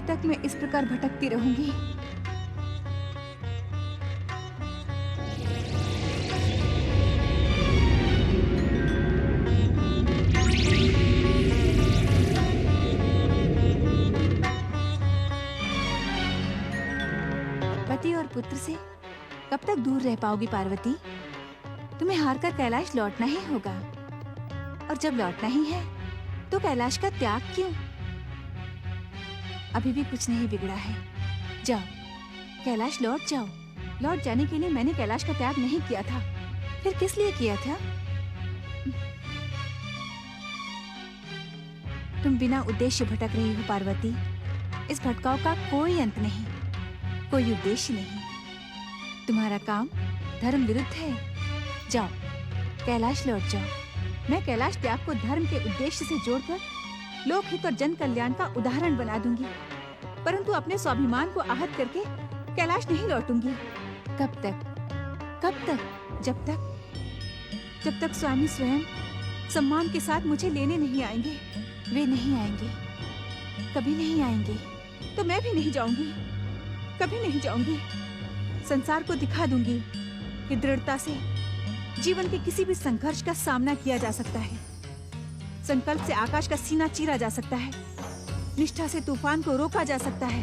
कब तक मैं इस प्रकार भटकती रहूंगी? पति और पुत्र से कब तक दूर रह पाओगी पार्वती? तुम्हें हारकर कैलाश लौटना ही होगा। और जब लौटना ही है तो कैलाश का त्याग क्यों? अभी भी कुछ नहीं बिगड़ा है। जाओ, कैलाश लौट जाओ। लौट जाने के लिए मैंने कैलाश का त्याग नहीं किया था, फिर किस लिए किया था? तुम बिना उद्देश्य भटक रही हो पार्वती। इस भटकाव का कोई अंत नहीं, कोई उद्देश्य नहीं। तुम्हारा काम धर्म विरुद्ध है। जाओ, कैलाश लौट जाओ। मैं कैलाश त्याग को धर्म के उद्देश्य से जोड़कर लोकहित और जन कल्याण का उदाहरण बना दूंगी, परंतु अपने स्वाभिमान को आहत करके कैलाश नहीं लौटूंगी। कब तक? कब तक? जब तक स्वामी स्वयं सम्मान के साथ मुझे लेने नहीं आएंगे। वे नहीं आएंगे, कभी नहीं आएंगे, तो मैं भी नहीं जाऊंगी, कभी नहीं जाऊंगी। संसार को दिखा दूंगी कि दृढ़ता से जीवन के किसी भी संघर्ष का सामना किया जा सकता है। संकल्प से आकाश का सीना चीरा जा सकता है, निष्ठा से तूफान को रोका जा सकता है।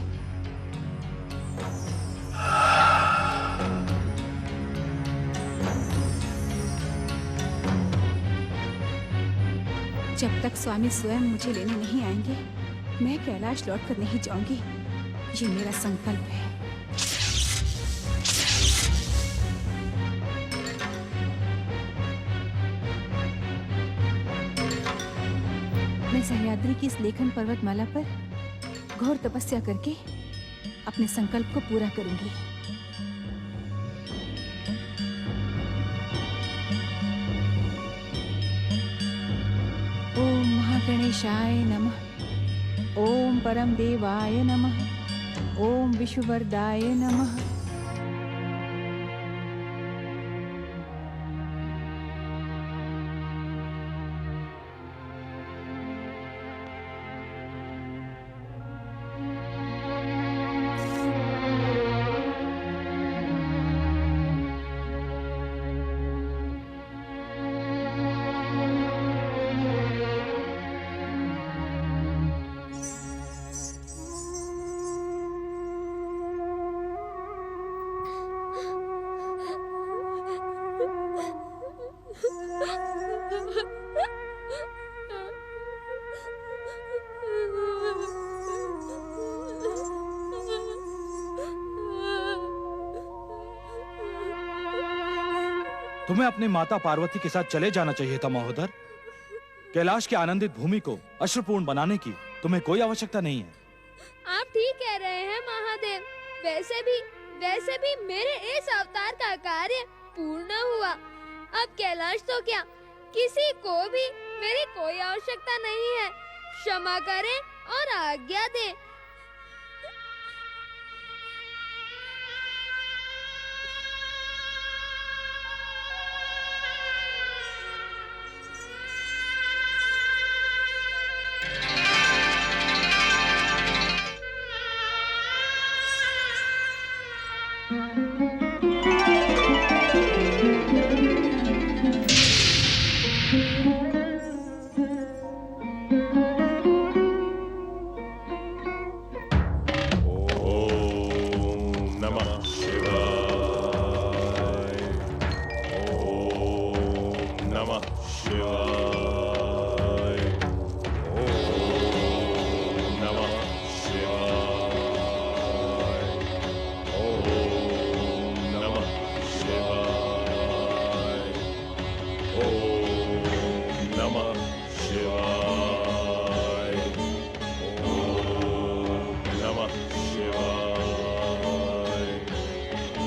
जब तक स्वामी स्वयं मुझे लेने नहीं आएंगे, मैं कैलाश लौटकर नहीं जाऊंगी। ये मेरा संकल्प है। मैं सह्याद्री की इस लेखन पर्वतमाला पर घोर तपस्या करके अपने संकल्प को पूरा करूंगी। ओम महागणेशाय नमः। ओम परम देवाय नमः। ओम विष्णुवरदाय नमः। तुम्हें अपनी माता पार्वती के साथ चले जाना चाहिए था महोदर। कैलाश की आनंदित भूमि को अश्रुपूर्ण बनाने की तुम्हें कोई आवश्यकता नहीं है। आप ठीक कह रहे हैं महादेव। वैसे भी मेरे इस अवतार का कार्य पूर्ण हुआ। अब कैलाश तो क्या, किसी को भी मेरी कोई आवश्यकता नहीं है। क्षमा करें और आज्ञा दें।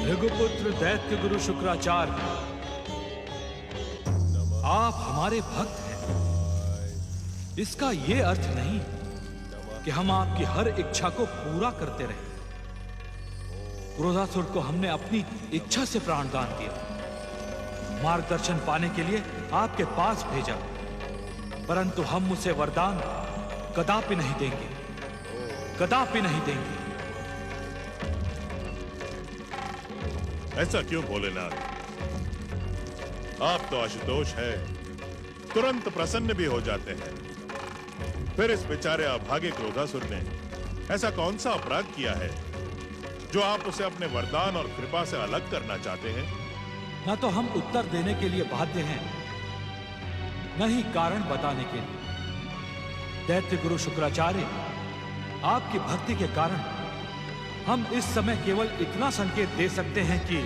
भृगुपुत्र दैत्य गुरु शुक्राचार्य, आप हमारे भक्त हैं। इसका ये अर्थ नहीं कि हम आपकी हर इच्छा को पूरा करते रहे। क्रोधासुर को हमने अपनी इच्छा से प्राणदान दिया, मार्गदर्शन पाने के लिए आपके पास भेजा, परंतु हम उसे वरदान कदापि नहीं देंगे। कदापि नहीं देंगे। ऐसा क्यों भोलेनाथ? आप तो आशुतोष है, तुरंत प्रसन्न भी हो जाते हैं। फिर इस बेचारे अभागे क्रोधासुर ने ऐसा कौन सा अपराध किया है जो आप उसे अपने वरदान और कृपा से अलग करना चाहते हैं? न तो हम उत्तर देने के लिए बाध्य हैं, न ही कारण बताने के लिए। दैत्य गुरु शुक्राचार्य, आपकी भक्ति के कारण हम इस समय केवल इतना संकेत दे सकते हैं कि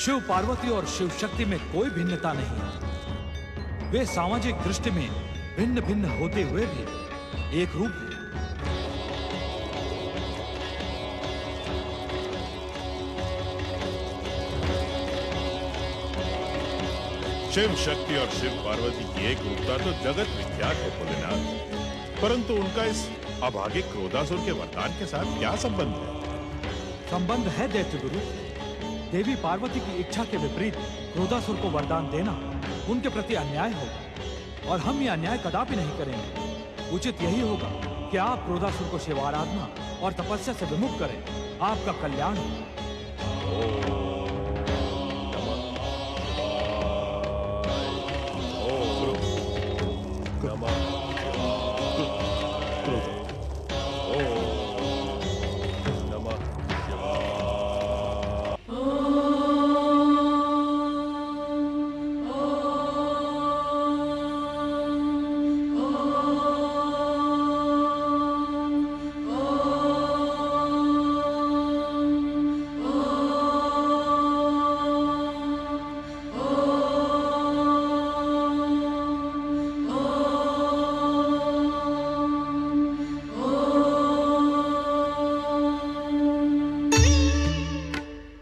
शिव पार्वती और शिव शक्ति में कोई भिन्नता नहीं है। वे सामाजिक दृष्टि में भिन्न भिन्न होते हुए भी एक रूप हैं। शिव शक्ति और शिव पार्वती की एक रूपता तो जगत विख्यात है भोलेनाथ, परंतु उनका इस अभागे क्रोधासुर के वरदान के साथ क्या संबंध है? संबंध है दैत्य गुरु। देवी पार्वती की इच्छा के विपरीत क्रोधासुर को वरदान देना उनके प्रति अन्याय होगा, और हम ये अन्याय कदापि नहीं करेंगे। उचित यही होगा कि आप क्रोधासुर को शिवाराधना और तपस्या से विमुख करें। आपका कल्याण हो।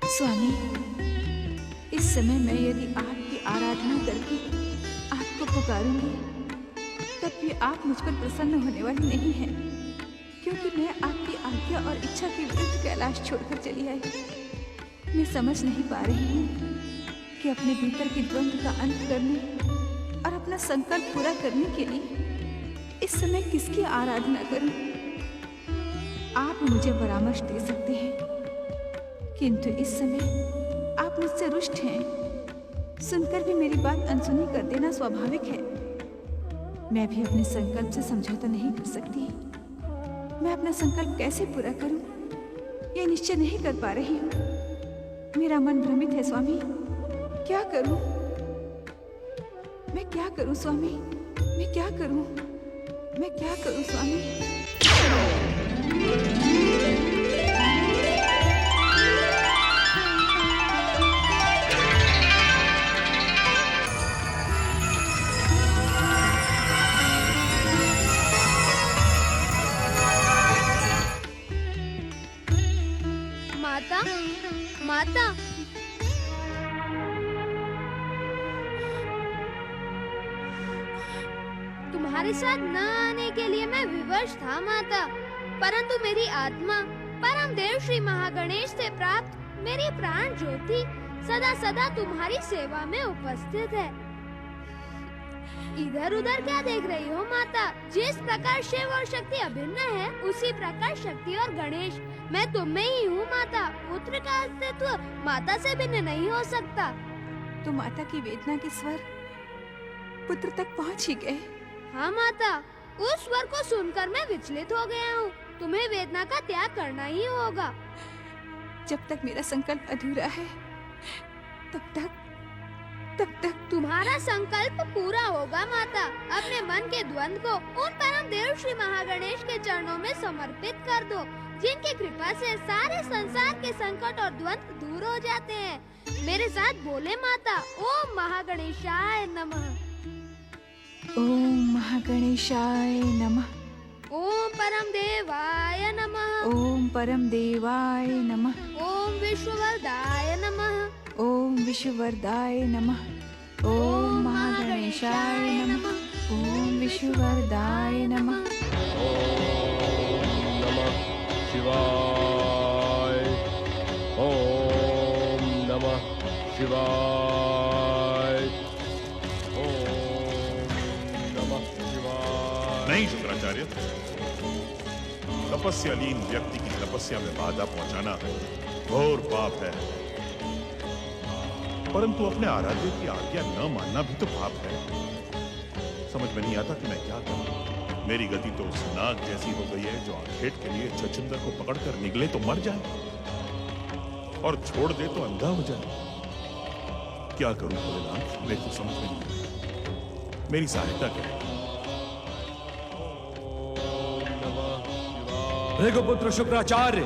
स्वामी, इस समय मैं यदि आपकी आराधना करके आपको पुकारूंगी, तब भी आप मुझ पर प्रसन्न होने वाली नहीं हैं, क्योंकि मैं आपकी आज्ञा और इच्छा के विरुद्ध कैलाश छोड़कर चली आई। मैं समझ नहीं पा रही हूँ कि अपने भीतर के द्वंद्व का अंत करने और अपना संकल्प पूरा करने के लिए इस समय किसकी आराधना करूं? आप मुझे परामर्श दे सकते हैं, किंतु इस समय आप मुझसे रुष्ट हैं। सुनकर भी मेरी बात अनसुनी कर देना स्वाभाविक है। मैं भी अपने संकल्प से समझौता नहीं कर सकती। मैं अपना संकल्प कैसे पूरा करूं, ये निश्चय नहीं कर पा रही हूं। मेरा मन भ्रमित है स्वामी। क्या करूं? मैं क्या करूं स्वामी? मैं क्या करूं? मैं क्या करूं स्वामी? माता, माता, तुम्हारे साथ न आने के लिए मैं विवश था माता, परंतु मेरी आत्मा परम देव श्री महागणेश से प्राप्त मेरी प्राण ज्योति सदा सदा तुम्हारी सेवा में उपस्थित है। इधर उधर क्या देख रही हो माता? जिस प्रकार शिव और शक्ति अभिन्न है, उसी प्रकार शक्ति और गणेश मैं तुम में ही हूँ माता। पुत्र का अस्तित्व माता से भिन्न नहीं हो सकता। तो माता की वेदना के स्वर पुत्र तक पहुँच ही गए। हाँ माता, उस स्वर को सुनकर मैं विचलित हो गया हूँ। तुम्हें वेदना का त्याग करना ही होगा। जब तक मेरा संकल्प अधूरा है, तब तक तुम्हारा संकल्प पूरा होगा माता। अपने मन के द्वंद को उन परम देव श्री महागणेश के चरणों में समर्पित कर दो, जिनकी कृपा से सारे संसार के संकट और द्वंद दूर हो जाते हैं। मेरे साथ बोले माता, ओम महागणेशाय नमः। ओम महागणेशाय नमः। ओम परम देवाय नमः। ओम परम देवाय नमः। ओम विश्ववरदाय नमः। ओम विश्ववरदाय नमः। ओम महागणेशाय नमः। ओम विश्ववरदाय नमः। ओम नमः शिवाय। ओम नमः शिवाय। ओम नमः शिवाय। नहीं शुक्राचार्य, तपस्यालीन व्यक्ति की तपस्या में बाधा पहुंचाना घोर पाप है। परंतु अपने आराध्य की आज्ञा न मानना भी तो पाप है। समझ में नहीं आता कि मैं क्या करूं। मेरी गति तो उस नाग जैसी हो गई है जो आखेट के लिए छछूंदर को पकड़कर निकले तो मर जाए और छोड़ दे तो अंधा हो जाए। क्या करूं भोलेनाथ, मेरे को समझ में नहीं आता। मेरी सहायता करें। भृगुपुत्र शुक्राचार्य,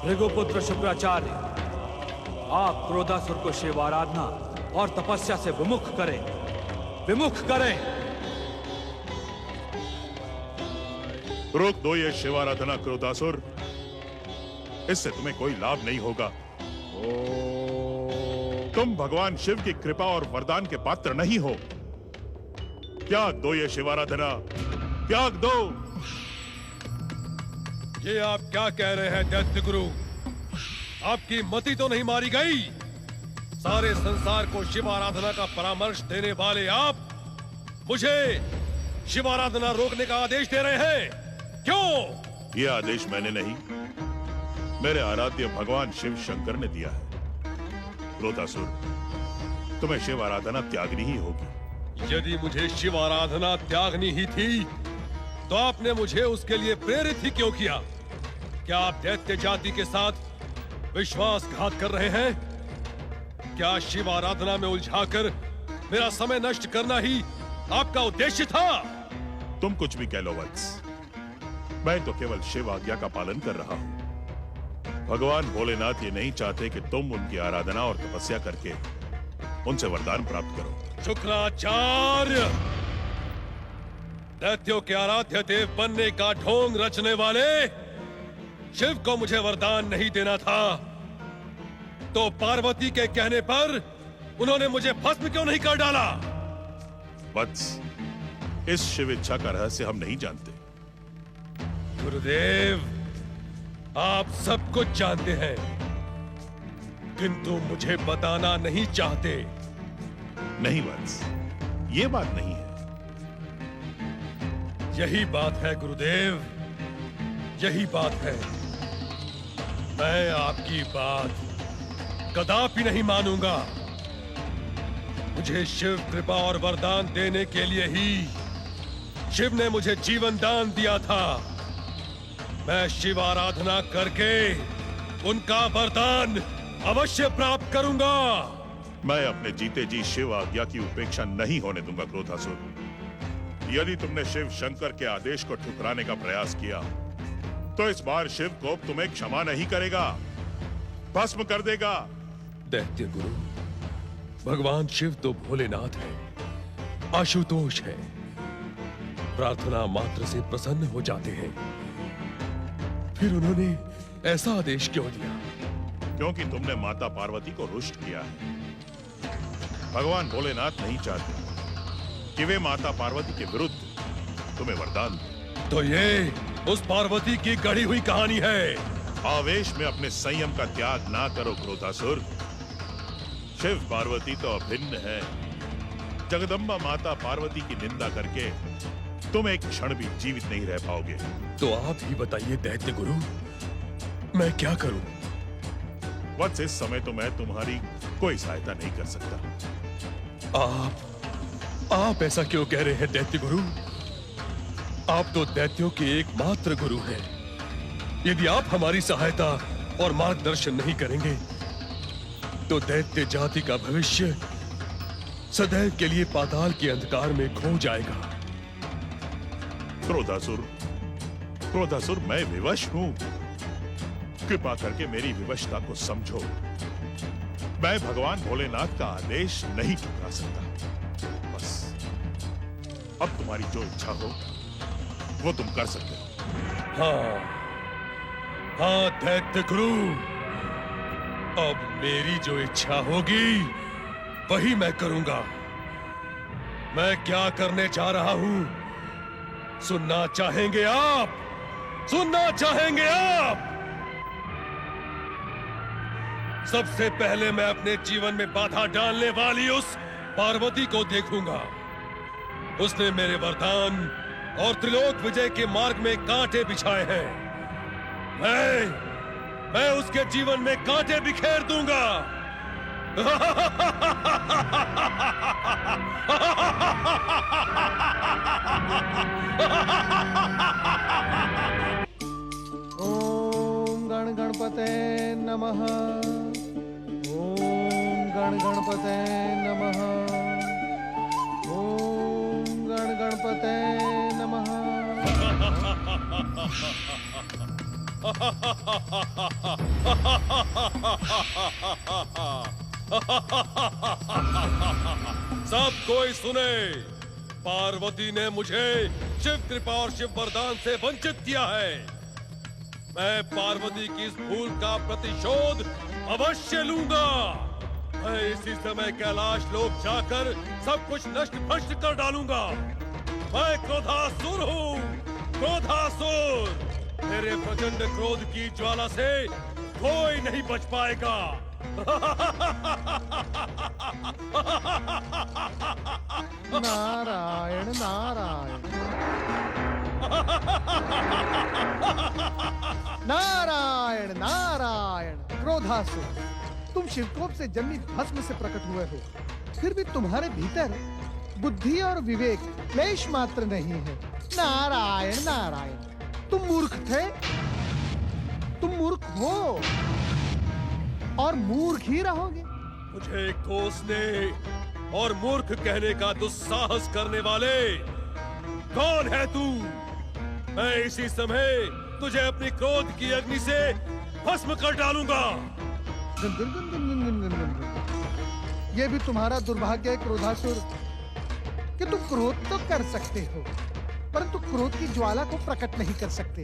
भृगुपुत्र शुक्राचार्य, आप क्रोधासुर को शिव आराधना और तपस्या से विमुख करें, विमुख करें। रोक दो ये शिव आराधना क्रोधासुर, इससे तुम्हें कोई लाभ नहीं होगा। तुम भगवान शिव की कृपा और वरदान के पात्र नहीं हो। त्याग दो ये शिव आराधना, त्याग दो। ये आप क्या कह रहे हैं दैत्य गुरु? आपकी मति तो नहीं मारी गई? सारे संसार को शिव आराधना का परामर्श देने वाले आप मुझे शिव आराधना रोकने का आदेश दे रहे हैं? क्यों? यह आदेश मैंने नहीं, मेरे आराध्य भगवान शिव शंकर ने दिया है। क्रोधासुर, तुम्हें शिव आराधना त्यागनी ही होगी। यदि मुझे शिव आराधना त्यागनी ही थी तो आपने मुझे उसके लिए प्रेरित ही क्यों किया? क्या आप दैत्य जाति के साथ विश्वासघात कर रहे हैं? क्या शिव आराधना में उलझाकर मेरा समय नष्ट करना ही आपका उद्देश्य था? तुम कुछ भी कह लो वत्स, मैं तो केवल शिव आज्ञा का पालन कर रहा हूं। भगवान भोलेनाथ ये नहीं चाहते कि तुम उनकी आराधना और तपस्या करके उनसे वरदान प्राप्त करो। शुक्राचार्य, दैत्यों के आराध्य देव बनने का ढोंग रचने वाले शिव को मुझे वरदान नहीं देना था, तो पार्वती के कहने पर उन्होंने मुझे भस्म क्यों नहीं कर डाला? वत्स, इस शिव इच्छा का रहस्य हम नहीं जानते। गुरुदेव, आप सब कुछ जानते हैं, किंतु मुझे बताना नहीं चाहते। नहीं वत्स, ये बात नहीं है। यही बात है गुरुदेव, यही बात है। मैं आपकी बात कदापि नहीं मानूंगा। मुझे शिव कृपा और वरदान देने के लिए ही शिव ने मुझे जीवन दान दिया था। मैं शिव आराधना करके उनका वरदान अवश्य प्राप्त करूंगा। मैं अपने जीते जी शिव आज्ञा की उपेक्षा नहीं होने दूंगा क्रोधासुर। यदि तुमने शिव शंकर के आदेश को ठुकराने का प्रयास किया तो इस बार शिव कोप तुम्हें क्षमा नहीं करेगा, भस्म कर देगा। दैत्य गुरु, भगवान शिव तो भोलेनाथ है, आशुतोष है, प्रार्थना मात्र से प्रसन्न हो जाते हैं। फिर उन्होंने ऐसा आदेश क्यों दिया? क्योंकि तुमने माता पार्वती को रुष्ट किया है। भगवान भोलेनाथ नहीं चाहते कि वे माता पार्वती के विरुद्ध तुम्हें वरदान दें। तो ये उस पार्वती की गढ़ी हुई कहानी है। आवेश में अपने संयम का त्याग ना करो क्रोधासुर। शिव पार्वती तो अभिन्न है। जगदम्बा माता पार्वती की निंदा करके तुम एक क्षण भी जीवित नहीं रह पाओगे। तो आप ही बताइए दैत्य गुरु, मैं क्या करूं? वत्स, इस समय तो मैं तुम्हारी कोई सहायता नहीं कर सकता। आप ऐसा क्यों कह रहे हैं दैत्य गुरु? आप तो दैत्यों के एकमात्र गुरु हैं। यदि आप हमारी सहायता और मार्गदर्शन नहीं करेंगे तो दैत्य जाति का भविष्य सदैव के लिए पाताल के अंधकार में खो जाएगा। क्रोधासुर, क्रोधासुर, मैं विवश हूं। कृपा करके मेरी विवशता को समझो। मैं भगवान भोलेनाथ का आदेश नहीं ठुकरा सकता। बस अब तुम्हारी जो इच्छा हो वो तुम कर सकते हो। हाँ दैत्य गुरु, अब मेरी जो इच्छा होगी वही मैं करूंगा। मैं क्या करने जा रहा हूं सुनना चाहेंगे आप? सुनना चाहेंगे आप? सबसे पहले मैं अपने जीवन में बाधा डालने वाली उस पार्वती को देखूंगा। उसने मेरे वरदान और त्रिलोक विजय के मार्ग में कांटे बिछाए हैं। मैं उसके जीवन में कांटे बिखेर दूंगा। ओम गण गणपते नमः। ओम गण गणपते नमः। ओम गण गणपते नमः। सब कोई सुने, पार्वती ने मुझे शिव कृपा और शिव वरदान से वंचित किया है। मैं पार्वती की इस भूल का प्रतिशोध अवश्य लूंगा। मैं इसी समय कैलाश लोक जाकर सब कुछ नष्ट भ्रष्ट कर डालूंगा। मैं क्रोधासुर हूँ, क्रोधासुर। मेरे प्रचंड क्रोध की ज्वाला से कोई नहीं बच पाएगा। नारायण नारायण नारायण नारायण। क्रोधासुर, तुम शिवकोप से जन्मी भस्म से प्रकट हुए हो, फिर भी तुम्हारे भीतर बुद्धि और विवेक क्लेश मात्र नहीं है। नारायण नारायण। तुम मूर्ख थे, तुम मूर्ख हो और मूर्ख ही रहोगे। मुझे कोसने और मूर्ख कहने का दुस्साहस करने वाले कौन है तू? मैं इसी समय तुझे अपनी क्रोध की अग्नि से भस्म कर डालूंगा। ये भी तुम्हारा दुर्भाग्य है क्रोधासुर कि तुम क्रोध तो कर सकते हो, परंतु क्रोध की ज्वाला को प्रकट नहीं कर सकते।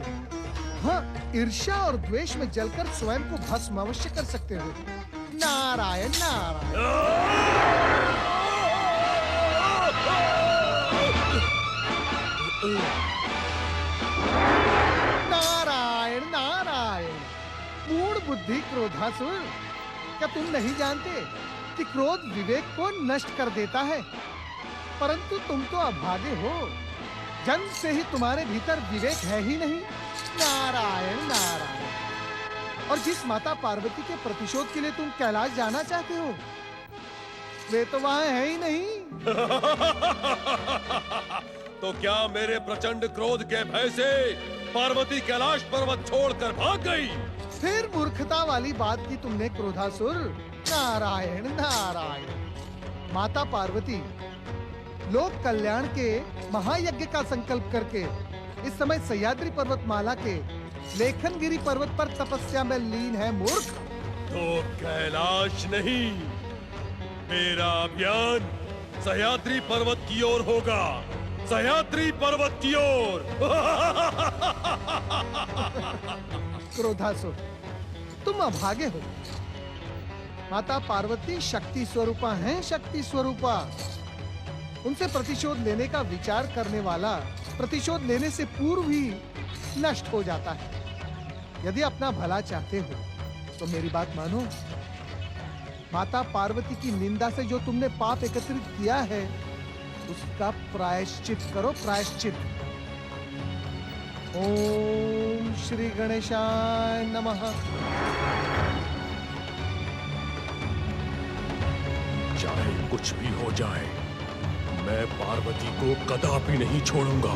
हाँ, ईर्ष्या और द्वेष में जलकर स्वयं को भस्म अवश्य कर सकते हो। नारायण नारायण। नारायण नारायण। मूढ़ बुद्धि क्रोधासुर, क्या तुम नहीं जानते कि क्रोध विवेक को नष्ट कर देता है? परंतु तुम तो अभागे हो, जन्म से ही तुम्हारे भीतर विवेक है ही नहीं। नारायण नारायण। और जिस माता पार्वती के प्रतिशोध के लिए तुम कैलाश जाना चाहते हो, वे तो वहां है ही नहीं। तो क्या मेरे प्रचंड क्रोध के भय से पार्वती कैलाश पर्वत छोड़कर भाग गई? फिर मूर्खता वाली बात की तुमने क्रोधासुर। नारायण नारायण। माता पार्वती लोक कल्याण के महायज्ञ का संकल्प करके इस समय सह्याद्री पर्वतमाला के लेखनगिरी पर्वत पर तपस्या में लीन है मूर्ख। तो कैलाश नहीं, मेरा अभियान सह्याद्री पर्वत की ओर होगा। सह्याद्री पर्वत की ओर। क्रोधासुर, तुम अभागे हो। माता पार्वती शक्ति स्वरूपा हैं, शक्ति स्वरूपा। उनसे प्रतिशोध लेने का विचार करने वाला प्रतिशोध लेने से पूर्व ही नष्ट हो जाता है। यदि अपना भला चाहते हो तो मेरी बात मानो। माता पार्वती की निंदा से जो तुमने पाप एकत्रित किया है, उसका प्रायश्चित करो, प्रायश्चित। ओम श्री गणेशाय नमः। चाहे कुछ भी हो जाए, मैं पार्वती को कदापि नहीं छोड़ूंगा।